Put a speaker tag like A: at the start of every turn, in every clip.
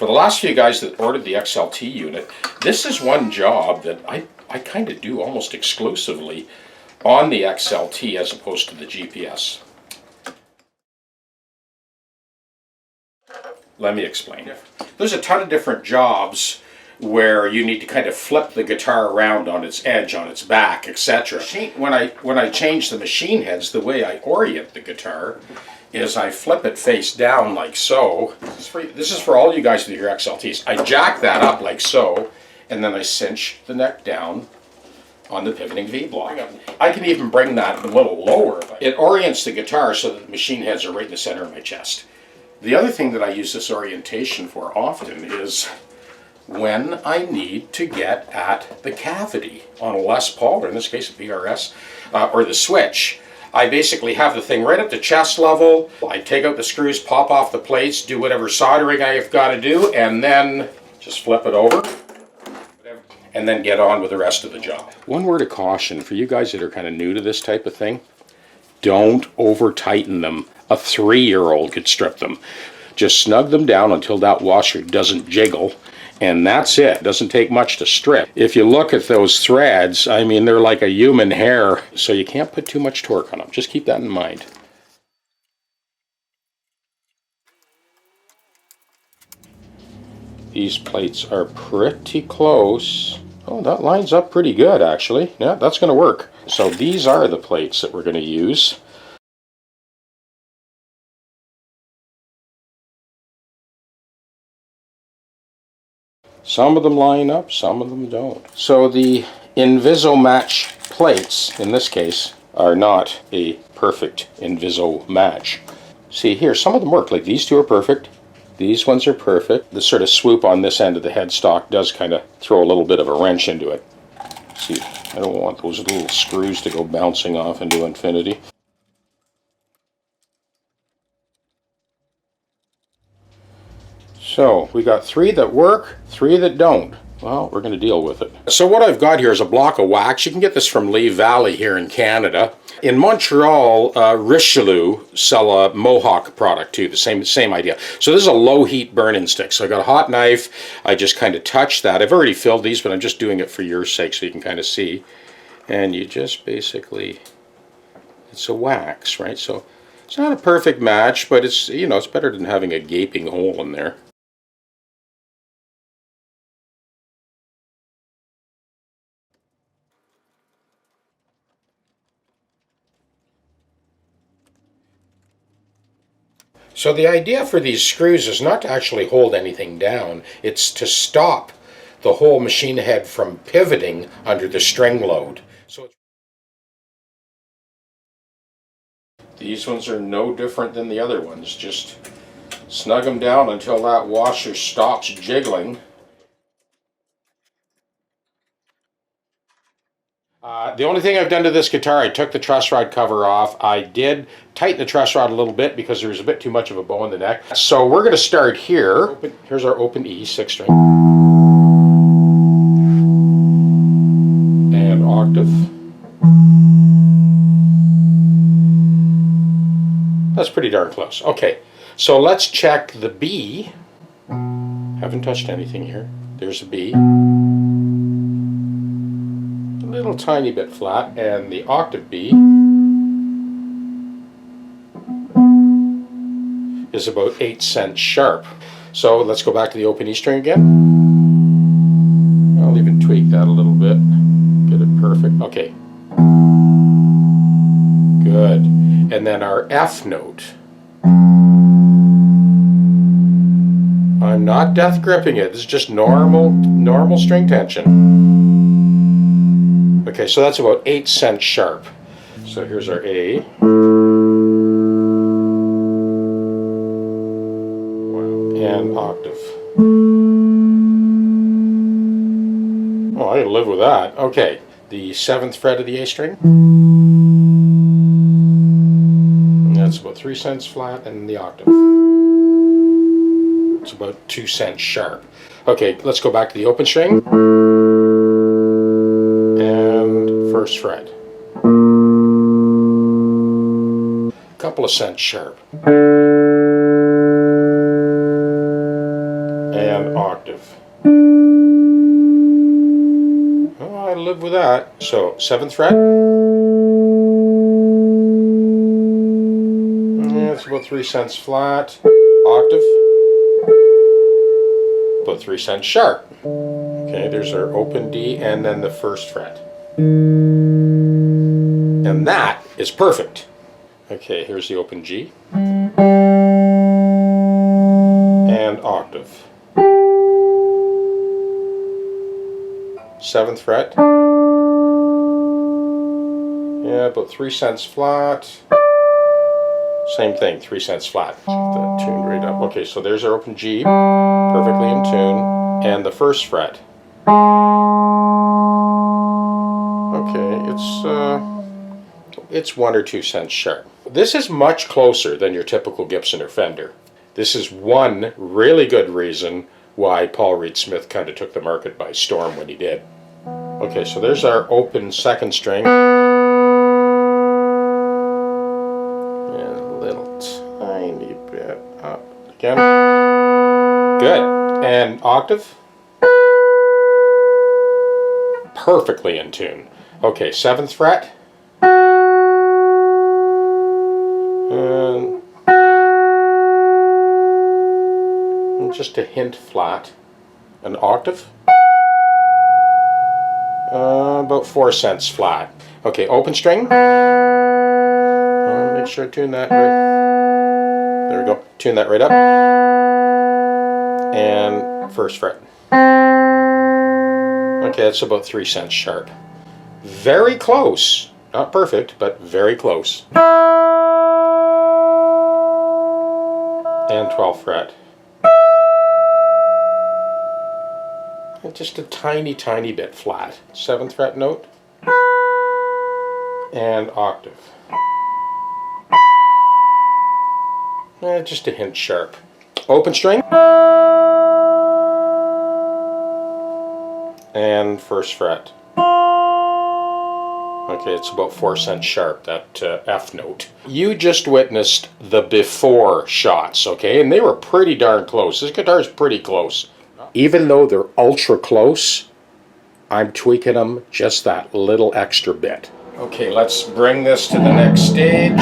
A: For the last few guys that ordered the XLT unit, this is one job that I kind of do almost exclusively on the XLT as opposed to the GPS. Let me explain. There's a ton of different jobs where you need to kind of flip the guitar around on its edge, on its back, etc. When I change the machine heads, the way I orient the guitar is I flip it face down like so. This is for all you guys with your XLTs. I jack that up like so, and then I cinch the neck down on the pivoting V block. I can even bring that a little lower. It orients the guitar so that the machine heads are right in the center of my chest. The other thing that I use this orientation for often is when I need to get at the cavity on a Les Paul, or in this case a PRS, or the switch. I basically have the thing right up to chest level. I take out the screws, pop off the plates, do whatever soldering I've got to do, and then just flip it over, and then get on with the rest of the job. One word of caution for you guys that are kind of new to this type of thing: don't over tighten them. A 3-year-old could strip them. Just snug them down until that washer doesn't jiggle, and that's it. It doesn't take much to strip. If you look at those threads, I mean, they're like a human hair, so you can't put too much torque on them. Just keep that in mind. These plates are pretty close. Oh, that lines up pretty good, actually. Yeah, that's going to work. So these are the plates that we're going to use. Some of them line up, some of them don't. So the Inviso-match plates, in this case, are not a perfect Inviso-match. See here, some of them work. Like these two are perfect. These ones are perfect. The sort of swoop on this end of the headstock does kind of throw a little bit of a wrench into it. See, I don't want those little screws to go bouncing off into infinity. So we got 3 that work, 3 that don't. Well, we're going to deal with it. So what I've got here is a block of wax. You can get this from Lee Valley here in Canada. In Montreal, Richelieu sell a Mohawk product too, the same idea. So this is a low heat burn-in stick. So I got a hot knife. I just kind of touch that. I've already filled these, but I'm just doing it for your sake so you can kind of see. And you just basically, it's a wax, right? So it's not a perfect match, but it's, you know, it's better than having a gaping hole in there. So the idea for these screws is not to actually hold anything down, it's to stop the whole machine head from pivoting under the string load. So these ones are no different than the other ones. Just snug them down until that washer stops jiggling. The only thing I've done to this guitar, I took the truss rod cover off. I did tighten the truss rod a little bit because there was a bit too much of a bow in the neck. So we're going to start here. Here's our open E 6-string. And octave. That's pretty darn close. Okay, so let's check the B. Haven't touched anything here. There's a B. Little tiny bit flat, and the octave B is about 8 cents sharp. So let's go back to the open E string again. I'll even tweak that a little bit, get it perfect. Okay, good. And then our F note. I'm not death gripping it. This is just normal string tension. Okay, so that's about 8 cents sharp. So here's our A. And octave. Oh, I can live with that. Okay, the 7th fret of the A string. That's about 3 cents flat, and the octave. It's about 2 cents sharp. Okay, let's go back to the open string. First fret. Couple of cents sharp. And live with that. So 7th fret. It's about 3 cents flat. Octave. About 3 cents sharp. Okay, there's our open D and then the 1st fret. And that is perfect. Okay, here's the open G. And octave. 7th fret. Yeah, about 3 cents flat. Same thing, 3 cents flat. The tune right up. Okay, so there's our open G, perfectly in tune, and the 1st fret. Okay, it's 1 or 2 cents sharp. This is much closer than your typical Gibson or Fender. This is one really good reason why Paul Reed Smith kind of took the market by storm when he did. Okay, so there's our open 2nd string. And a little tiny bit up again. Good. And octave. Perfectly in tune. Okay, 7th fret. And just a hint flat. An octave. About 4 cents flat. Okay, open string. Make sure I tune that right. There we go. Tune that right up. And 1st fret. Okay, that's about 3 cents sharp. Very close. Not perfect, but very close. And 12th fret. And just a tiny, tiny bit flat. 7th fret note. And octave. Just a hint sharp. Open string. And 1st fret. Okay, it's about 4 cents sharp, that F note. You just witnessed the before shots, okay? And they were pretty darn close. This guitar is pretty close. Even though they're ultra close, I'm tweaking them just that little extra bit. Okay, let's bring this to the next stage.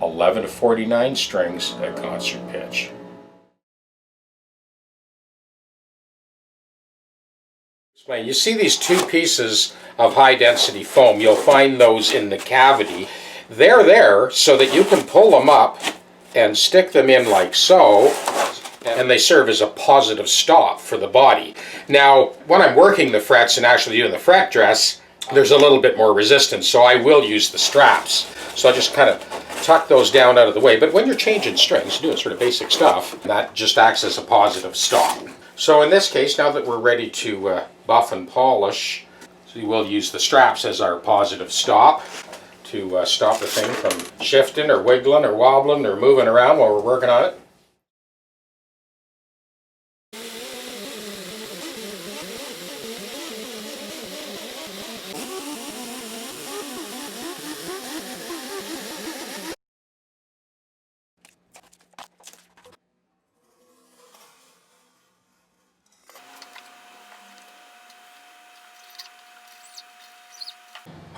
A: 11 to 49 strings at concert pitch. You see these 2 pieces of high density foam. You'll find those in the cavity. They're there so that you can pull them up and stick them in like so, and they serve as a positive stop for the body. Now, when I'm working the frets and actually doing the fret dress, there's a little bit more resistance, so I will use the straps. So I just kind of tuck those down out of the way. But when you're changing strings, doing sort of basic stuff, that just acts as a positive stop. So in this case, now that we're ready to buff and polish, so we'll use the straps as our positive stop to stop the thing from shifting or wiggling or wobbling or moving around while we're working on it.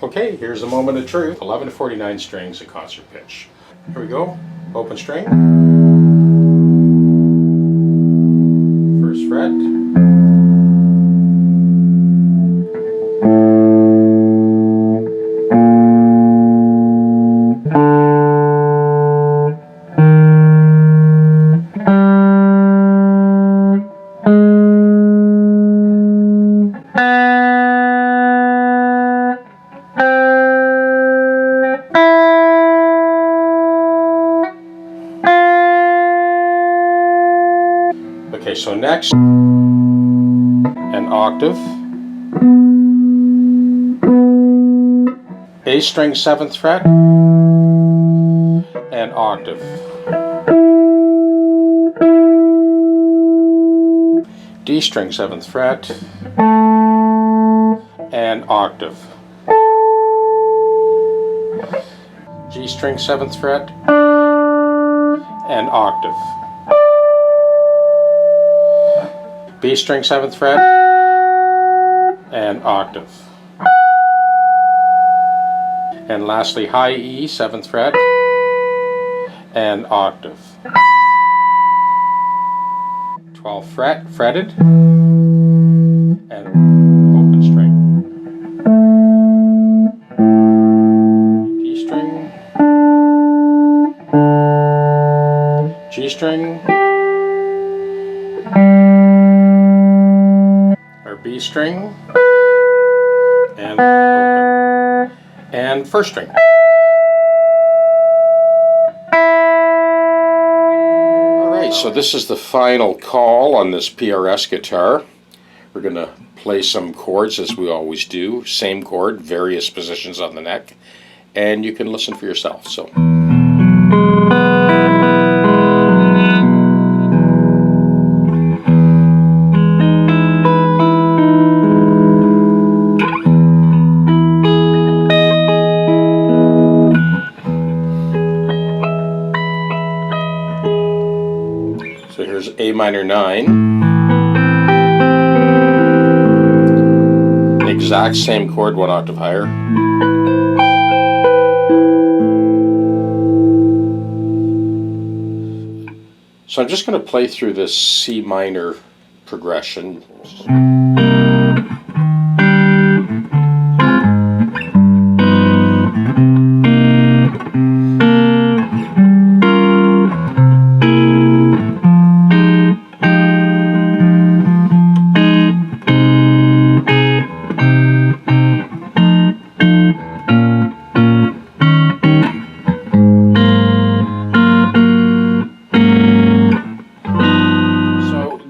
A: Okay, here's a moment of truth. 11 to 49 strings at concert pitch. Here we go. Open string. 1st fret. Okay, so next, an octave, A string 7th fret, and octave. D string 7th fret, and octave. G string 7th fret, and octave. B string 7th fret, and octave. And lastly, high E 7th fret, and octave. 12th fret, fretted, and open string. D string, G string, or B string, and open, and first string. Alright, so this is the final call on this PRS guitar. We're going to play some chords as we always do. Same chord, various positions on the neck, and you can listen for yourself. So. So here's A minor 9. The exact same chord, 1 octave higher. So I'm just going to play through this C minor progression.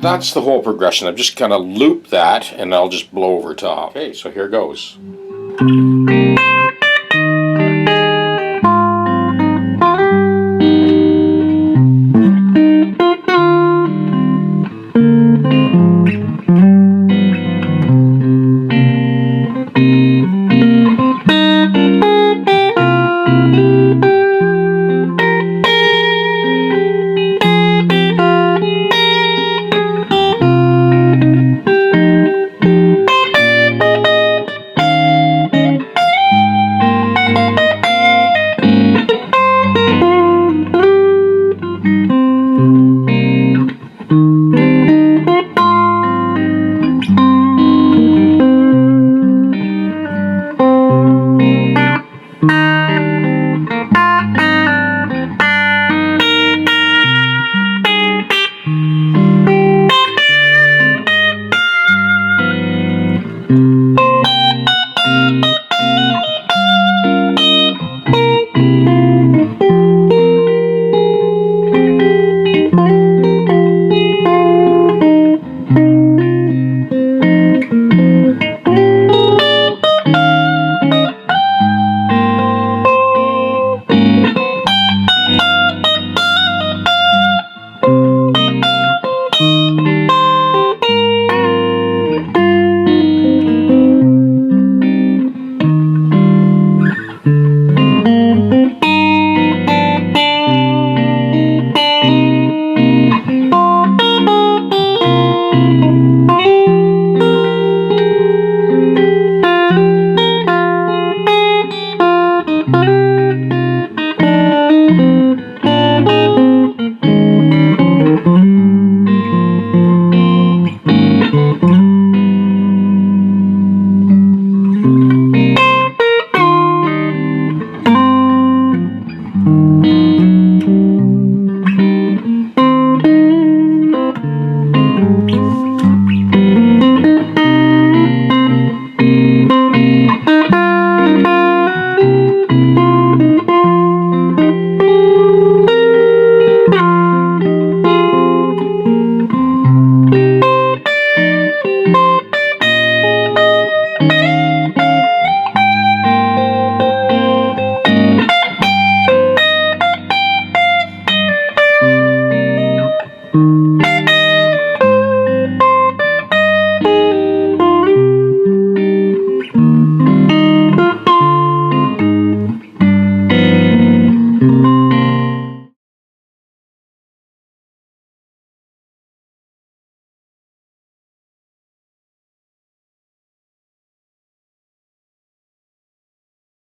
A: That's the whole progression. I've just kind of looped that and I'll just blow over top. Okay, so here goes.